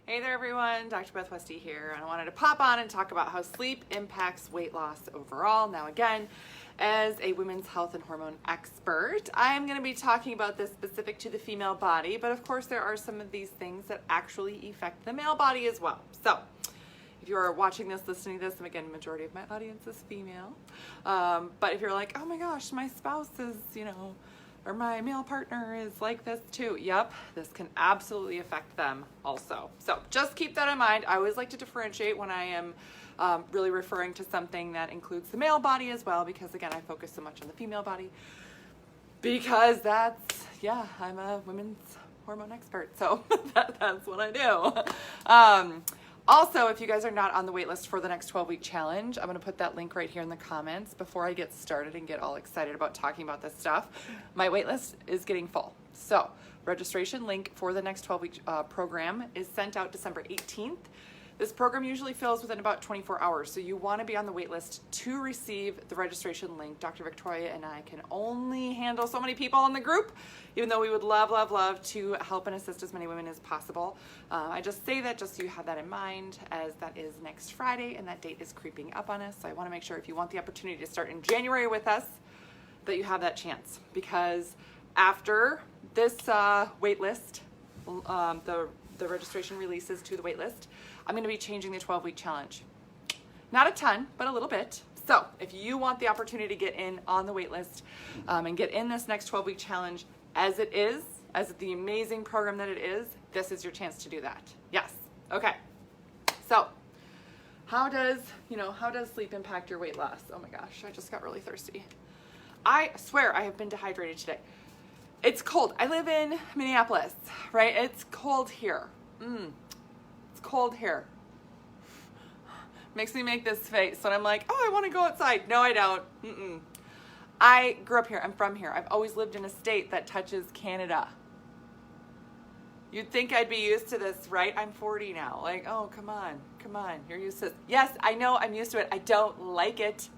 Hey there everyone, Dr. Beth Westy here, and I wanted to pop on and talk about how sleep impacts weight loss overall. Now again, as a women's health and hormone expert, I'm going to be talking about this specific to the female body, but of course there are some of these things that actually affect the male body as well. So, if you are watching this, listening to this, and again, majority of my audience is female, but if you're like, oh my gosh, my spouse is, or my male partner is like this too. Yep, this can absolutely affect them also. So just keep that in mind. I always like to differentiate when I am really referring to something that includes the male body as well, because again, I focus so much on the female body because I'm a women's hormone expert. So that's what I do. Also, if you guys are not on the wait list for the next 12-week challenge, I'm going to put that link right here in the comments before I get started and get all excited about talking about this stuff. My wait list is getting full. So, registration link for the next 12-week program is sent out December 18th. This program usually fills within about 24 hours, so you want to be on the wait list to receive the registration link. Dr. Victoria and I can only handle so many people in the group, even though we would love to help and assist as many women as possible. I just say that just so you have that in mind, as that is next Friday and that date is creeping up on us. So I want to make sure if you want the opportunity to start in January with us, that you have that chance, because after this wait list, the registration releases to the wait list, I'm going to be changing the 12-week challenge. Not a ton, but a little bit. So if you want the opportunity to get in on the wait list and get in this next 12-week challenge as it is, as the amazing program that it is, this is your chance to do that. Yes. Okay. So how does sleep impact your weight loss? Oh my gosh, I just got really thirsty. I swear I have been dehydrated today. It's cold. I live in Minneapolis, right? It's cold here. It's cold here. Makes me make this face when I'm like, oh, I want to go outside. No, I don't. I grew up here. I'm from here. I've always lived in a state that touches Canada. You'd think I'd be used to this, right? I'm 40 now. Like, oh, come on. You're used to this. Yes, I know I'm used to it. I don't like it.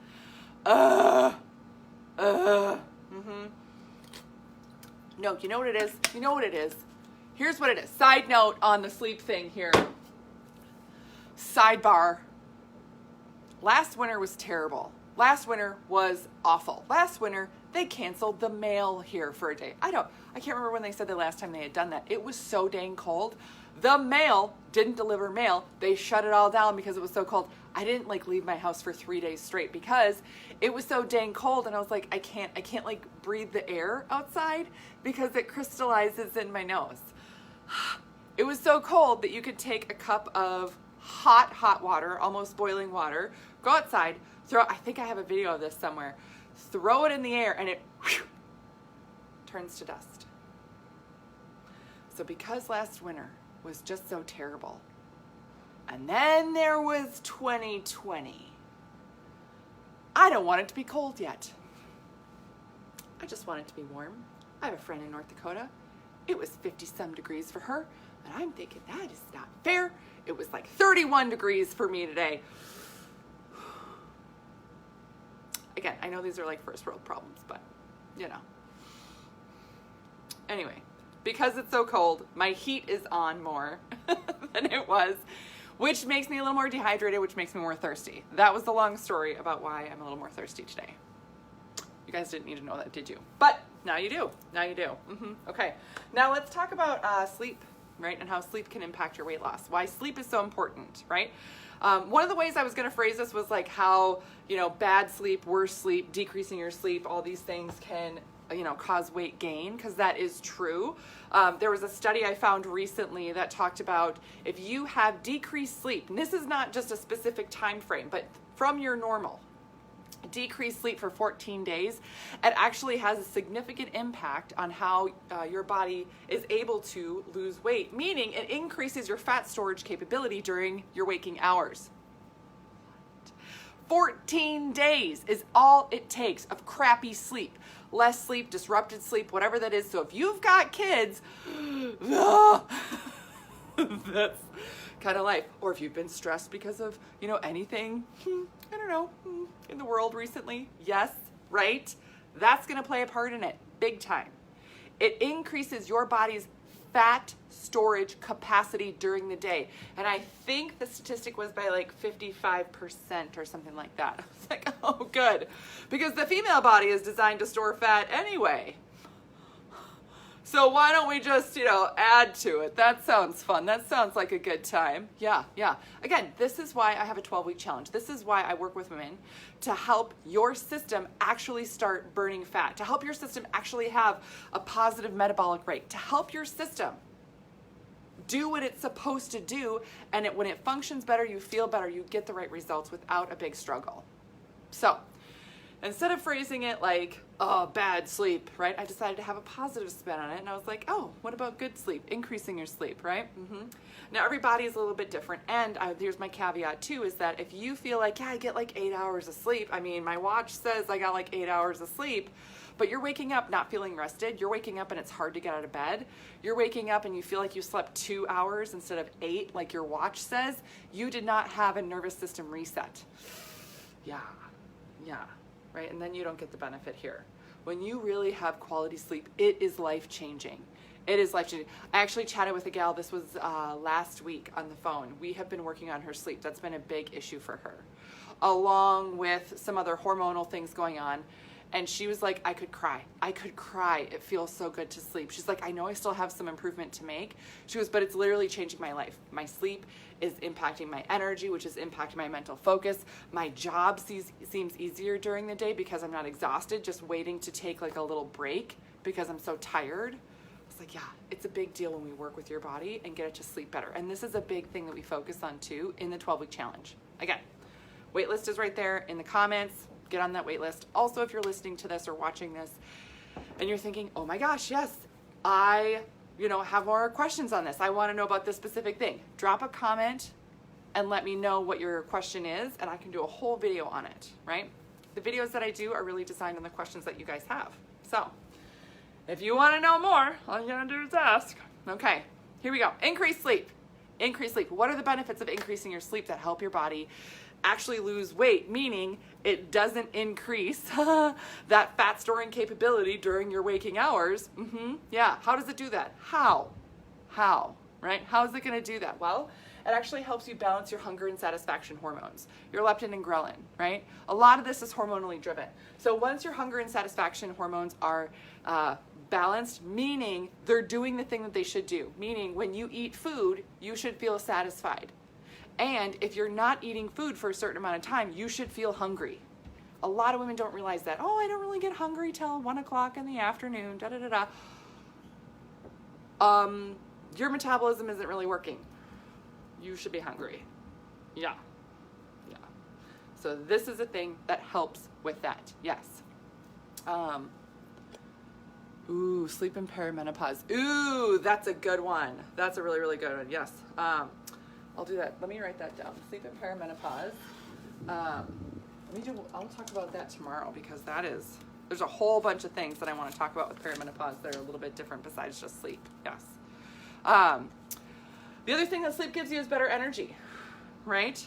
No, you know what it is? Here's what it is. Side note on the sleep thing here. Sidebar. Last winter was terrible. Last winter was awful. Last winter, they canceled the mail here for a day. I can't remember when they said the last time they had done that. It was so dang cold. The mail didn't deliver mail. They shut it all down because it was so cold. I didn't leave my house for 3 days straight because it was so dang cold, and I was like, I can't breathe the air outside because it crystallizes in my nose. It was so cold that you could take a cup of hot water, almost boiling water, go outside, I think I have a video of this somewhere, throw it in the air, and it turns to dust. So because last winter was just so terrible, and then there was 2020, I don't want it to be cold yet. I just want it to be warm. I have a friend in North Dakota. It was 50-some degrees for her, and I'm thinking that is not fair. It was like 31 degrees for me today. Again, I know these are like first world problems, but Anyway, because it's so cold, my heat is on more than it was, which makes me a little more dehydrated, which makes me more thirsty. That was the long story about why I'm a little more thirsty today. You guys didn't need to know that, did you? But now you do. Okay. Now let's talk about sleep, right? And how sleep can impact your weight loss. Why sleep is so important, right? One of the ways I was going to phrase this was like how, bad sleep, worse sleep, decreasing your sleep, all these things can, cause weight gain, because that is true. There was a study I found recently that talked about if you have decreased sleep, and this is not just a specific time frame, but from your normal, decreased sleep for 14 days, it actually has a significant impact on how your body is able to lose weight, meaning it increases your fat storage capability during your waking hours. 14 days is all it takes of crappy sleep, less sleep, disrupted sleep, whatever that is. So if you've got kids, that's kind of life. Or if you've been stressed because of, anything, I don't know, in the world recently, yes, right? That's going to play a part in it, big time. It increases your body's fat storage capacity during the day. And I think the statistic was by like 55% or something like that. I was like, oh, good. Because the female body is designed to store fat anyway. So why don't we just, add to it? That sounds fun. That sounds like a good time. Yeah. Again, this is why I have a 12-week challenge. This is why I work with women to help your system actually start burning fat, to help your system actually have a positive metabolic rate, to help your system do what it's supposed to do. And when it functions better, you feel better, you get the right results without a big struggle. So instead of phrasing it like, oh, bad sleep, right? I decided to have a positive spin on it. And I was like, oh, what about good sleep? Increasing your sleep, right? Now, every body is a little bit different. And here's my caveat too, is that if you feel like, yeah, I get like 8 hours of sleep. I mean, my watch says I got like 8 hours of sleep, but you're waking up not feeling rested. You're waking up and it's hard to get out of bed. You're waking up and you feel like you slept 2 hours instead of 8, like your watch says. You did not have a nervous system reset. Yeah. Right? And then you don't get the benefit here. When you really have quality sleep, it is life-changing. It is life-changing. I actually chatted with a gal, this was last week on the phone. We have been working on her sleep. That's been a big issue for her, along with some other hormonal things going on. And she was like, I could cry. It feels so good to sleep. She's like, I know I still have some improvement to make. She goes, but it's literally changing my life. My sleep is impacting my energy, which is impacting my mental focus. My job seems easier during the day because I'm not exhausted, just waiting to take like a little break because I'm so tired. I was like, yeah, it's a big deal when we work with your body and get it to sleep better. And this is a big thing that we focus on too in the 12-week challenge. Again, waitlist is right there in the comments. Get on that wait list. Also, if you're listening to this or watching this and you're thinking, oh my gosh, yes, I have more questions on this. I want to know about this specific thing. Drop a comment and let me know what your question is, and I can do a whole video on it, right? The videos that I do are really designed on the questions that you guys have. So if you want to know more, all you gotta do is ask. Okay, here we go. Increased sleep. What are the benefits of increasing your sleep that help your body actually lose weight? Meaning it doesn't increase that fat storing capability during your waking hours. Yeah, how does it do that? How, right? How is it gonna do that? Well, it actually helps you balance your hunger and satisfaction hormones, your leptin and ghrelin, right? A lot of this is hormonally driven. So once your hunger and satisfaction hormones are balanced, meaning they're doing the thing that they should do, meaning when you eat food, you should feel satisfied. And if you're not eating food for a certain amount of time, you should feel hungry. A lot of women don't realize that. Oh, I don't really get hungry till 1 o'clock in the afternoon, your metabolism isn't really working. You should be hungry. Yeah. So this is a thing that helps with that. Yes. Sleep and perimenopause. Ooh, that's a good one. That's a really, really good one. Yes. I'll do that. Let me write that down. Sleep and perimenopause. I'll talk about that tomorrow because there's a whole bunch of things that I want to talk about with perimenopause that are a little bit different besides just sleep. Yes. The other thing that sleep gives you is better energy, right?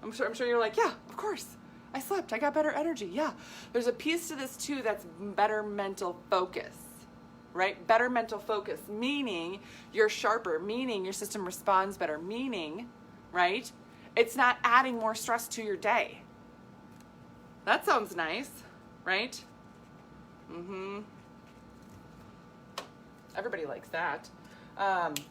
I'm sure you're like, yeah, of course. I slept. I got better energy. Yeah. There's a piece to this too that's better mental focus. Right? Better mental focus, meaning you're sharper, meaning your system responds better, meaning, right? It's not adding more stress to your day. That sounds nice, right? Everybody likes that.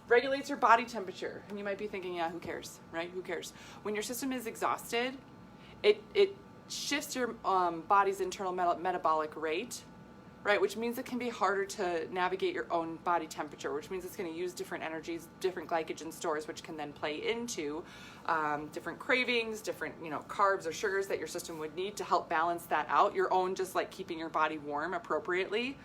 Regulates your body temperature. And you might be thinking, yeah, who cares, right? Who cares? When your system is exhausted, it shifts your body's internal metabolic rate, right? Which means it can be harder to navigate your own body temperature, which means it's going to use different energies, different glycogen stores, which can then play into different cravings, different, carbs or sugars that your system would need to help balance that out. Your own, just like keeping your body warm appropriately,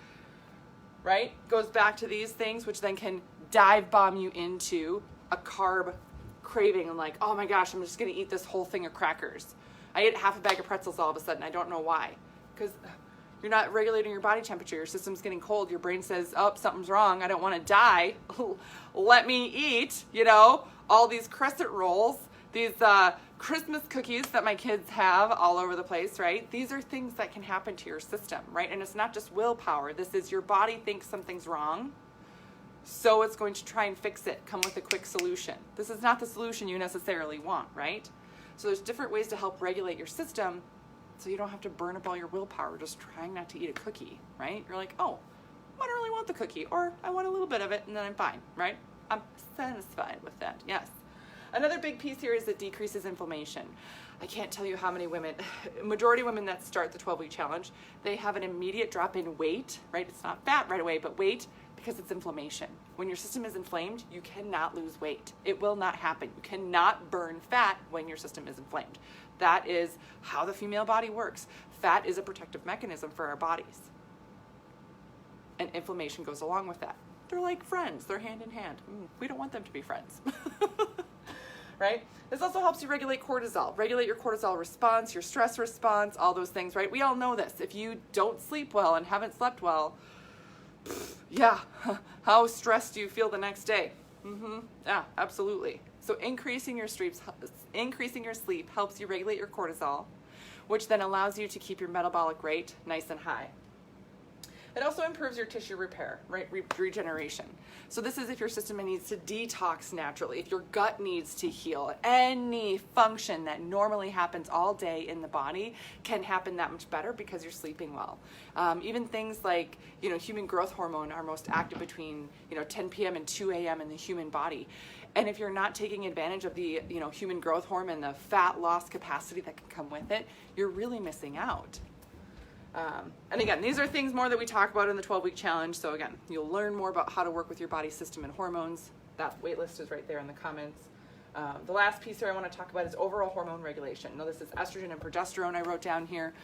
right? Goes back to these things, which then can dive bomb you into a carb craving and like, oh my gosh, I'm just going to eat this whole thing of crackers. I ate half a bag of pretzels all of a sudden. I don't know why. Because you're not regulating your body temperature. Your system's getting cold. Your brain says, oh, something's wrong. I don't want to die. Let me eat, all these crescent rolls, these Christmas cookies that my kids have all over the place, right? These are things that can happen to your system, right? And it's not just willpower. This is your body thinks something's wrong. So it's going to try and fix it, come with a quick solution. This is not the solution you necessarily want, right? So there's different ways to help regulate your system so you don't have to burn up all your willpower just trying not to eat a cookie, right? You're like, oh, I don't really want the cookie, or I want a little bit of it and then I'm fine, right? I'm satisfied with that, yes. Another big piece here is it decreases inflammation. I can't tell you how many women, majority of women that start the 12-week challenge, they have an immediate drop in weight, right? It's not fat right away, but weight because it's inflammation. When your system is inflamed, you cannot lose weight. It will not happen. You cannot burn fat when your system is inflamed. That is how the female body works. Fat is a protective mechanism for our bodies. And inflammation goes along with that. They're like friends. They're hand in hand. We don't want them to be friends. Right? This also helps you regulate cortisol. Regulate your cortisol response, your stress response, all those things, right? We all know this. If you don't sleep well and haven't slept well, yeah, how stressed do you feel the next day? Yeah, absolutely. So increasing your sleep helps you regulate your cortisol, which then allows you to keep your metabolic rate nice and high. It also improves your tissue repair, right? Regeneration. So this is if your system needs to detox naturally, if your gut needs to heal. Any function that normally happens all day in the body can happen that much better because you're sleeping well. Even things like, human growth hormone are most active between, 10 p.m. and 2 a.m. in the human body. And if you're not taking advantage of the, human growth hormone and the fat loss capacity that can come with it, you're really missing out. And again, these are things more that we talk about in the 12-week challenge. So again, you'll learn more about how to work with your body system and hormones. That waitlist is right there in the comments. The last piece here I want to talk about is overall hormone regulation. Now this is estrogen and progesterone I wrote down here.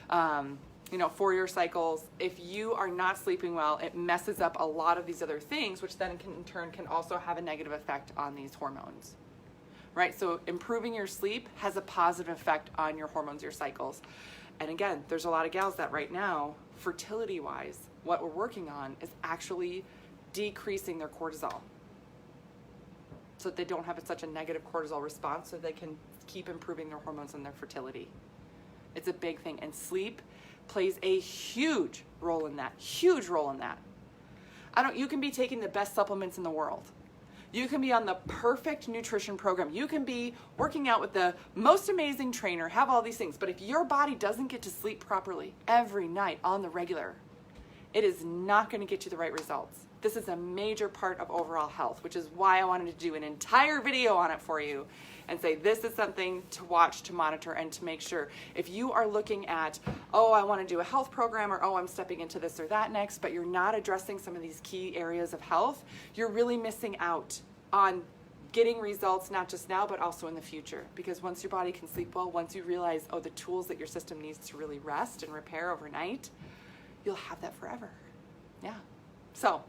For your cycles. If you are not sleeping well, it messes up a lot of these other things, which then in turn can also have a negative effect on these hormones. Right? So improving your sleep has a positive effect on your hormones, your cycles. And again, there's a lot of gals that right now, fertility-wise, what we're working on is actually decreasing their cortisol so that they don't have such a negative cortisol response so they can keep improving their hormones and their fertility. It's a big thing. And sleep plays a huge role in that. Huge role in that. You can be taking the best supplements in the world. You can be on the perfect nutrition program. You can be working out with the most amazing trainer, have all these things. But if your body doesn't get to sleep properly every night on the regular, it is not going to get you the right results. This is a major part of overall health, which is why I wanted to do an entire video on it for you and say this is something to watch, to monitor, and to make sure. If you are looking at, I want to do a health program, or I'm stepping into this or that next, but you're not addressing some of these key areas of health, you're really missing out on getting results, not just now, but also in the future. Because once your body can sleep well, once you realize, the tools that your system needs to really rest and repair overnight, you'll have that forever. Yeah. So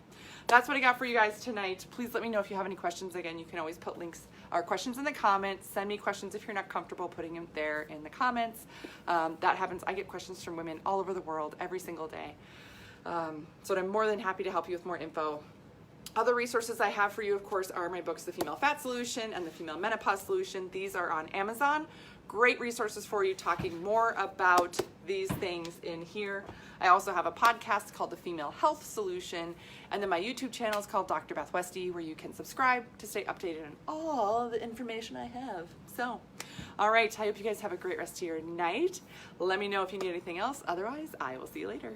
that's what I got for you guys tonight. Please let me know if you have any questions. Again, you can always put links or questions in the comments. Send me questions if you're not comfortable putting them there in the comments. That happens. I get questions from women all over the world every single day. So I'm more than happy to help you with more info. Other resources I have for you, of course, are my books, The Female Fat Solution and The Female Menopause Solution. These are on Amazon. Great resources for you, talking more about these things in here. I also have a podcast called The Female Health Solution, and then my YouTube channel is called Dr. Beth Westy, where you can subscribe to stay updated on all the information I have. So, all right, I hope you guys have a great rest of your night. Let me know if you need anything else. Otherwise, I will see you later.